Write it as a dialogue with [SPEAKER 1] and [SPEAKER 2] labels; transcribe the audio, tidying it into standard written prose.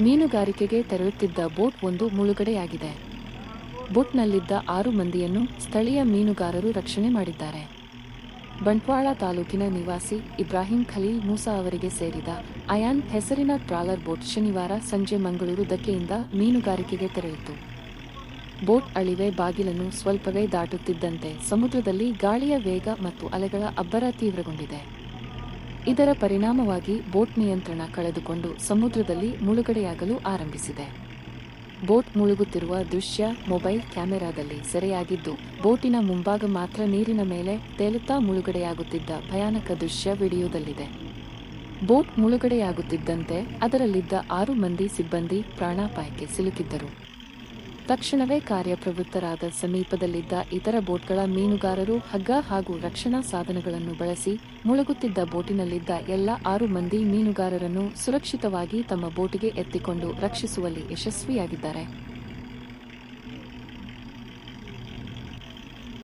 [SPEAKER 1] ಮೀನುಗಾರಿಕೆಗೆ ತೆರಳುತ್ತಿದ್ದ ಬೋಟ್ ಒಂದು ಮುಳುಗಡೆಯಾಗಿದೆ. ಬೋಟ್ನಲ್ಲಿದ್ದ 6 ಮಂದಿಯನ್ನು ಸ್ಥಳೀಯ ಮೀನುಗಾರರು ರಕ್ಷಣೆ ಮಾಡಿದ್ದಾರೆ. ಬಂಟ್ವಾಳ ತಾಲೂಕಿನ ನಿವಾಸಿ ಇಬ್ರಾಹಿಂ ಖಲೀಲ್ ಮೂಸಾ ಅವರಿಗೆ ಸೇರಿದ ಅಯಾನ್ ಹೆಸರಿನ ಟ್ರಾಲರ್ ಬೋಟ್ ಶನಿವಾರ ಸಂಜೆ ಮಂಗಳೂರು ದಂಡೆಯಿಂದ ಮೀನುಗಾರಿಕೆಗೆ ತೆರಳಿತು. ಬೋಟ್ ಅಳಿವೆ ಬಾಗಿಲನ್ನು ಸ್ವಲ್ಪವೇ ದಾಟುತ್ತಿದ್ದಂತೆ ಸಮುದ್ರದಲ್ಲಿ ಗಾಳಿಯ ವೇಗ ಮತ್ತು ಅಲೆಗಳ ಅಬ್ಬರ ತೀವ್ರಗೊಂಡಿದೆ. ಇದರ ಪರಿಣಾಮವಾಗಿ ಬೋಟ್ ನಿಯಂತ್ರಣ ಕಳೆದುಕೊಂಡು ಸಮುದ್ರದಲ್ಲಿ ಮುಳುಗಡೆಯಾಗಲು ಆರಂಭಿಸಿದೆ. ಬೋಟ್ ಮುಳುಗುತ್ತಿರುವ ದೃಶ್ಯ ಮೊಬೈಲ್ ಕ್ಯಾಮೆರಾದಲ್ಲಿ ಸೆರೆಯಾಗಿದ್ದು, ಬೋಟಿನ ಮುಂಭಾಗ ಮಾತ್ರ ನೀರಿನ ಮೇಲೆ ತೇಲುತ್ತಾ ಮುಳುಗಡೆಯಾಗುತ್ತಿದ್ದ ಭಯಾನಕ ದೃಶ್ಯ ವಿಡಿಯೋದಲ್ಲಿದೆ. ಬೋಟ್ ಮುಳುಗಡೆಯಾಗುತ್ತಿದ್ದಂತೆ ಅದರಲ್ಲಿದ್ದ 6 ಮಂದಿ ಸಿಬ್ಬಂದಿ ಪ್ರಾಣಾಪಾಯಕ್ಕೆ ಸಿಲುಕಿದ್ದರು. ತಕ್ಷಣವೇ ಕಾರ್ಯಪ್ರವೃತ್ತರಾದ ಸಮೀಪದಲ್ಲಿದ್ದ ಇತರ ಬೋಟ್ಗಳ ಮೀನುಗಾರರು ಹಗ್ಗ ಹಾಗೂ ರಕ್ಷಣಾ ಸಾಧನಗಳನ್ನು ಬಳಸಿ ಮುಳುಗುತ್ತಿದ್ದ ಬೋಟಿನಲ್ಲಿದ್ದ ಎಲ್ಲ 6 ಮಂದಿ ಮೀನುಗಾರರನ್ನು ಸುರಕ್ಷಿತವಾಗಿ ತಮ್ಮ ಬೋಟಿಗೆ ಎತ್ತಿಕೊಂಡು ರಕ್ಷಿಸುವಲ್ಲಿ ಯಶಸ್ವಿಯಾಗಿದ್ದಾರೆ.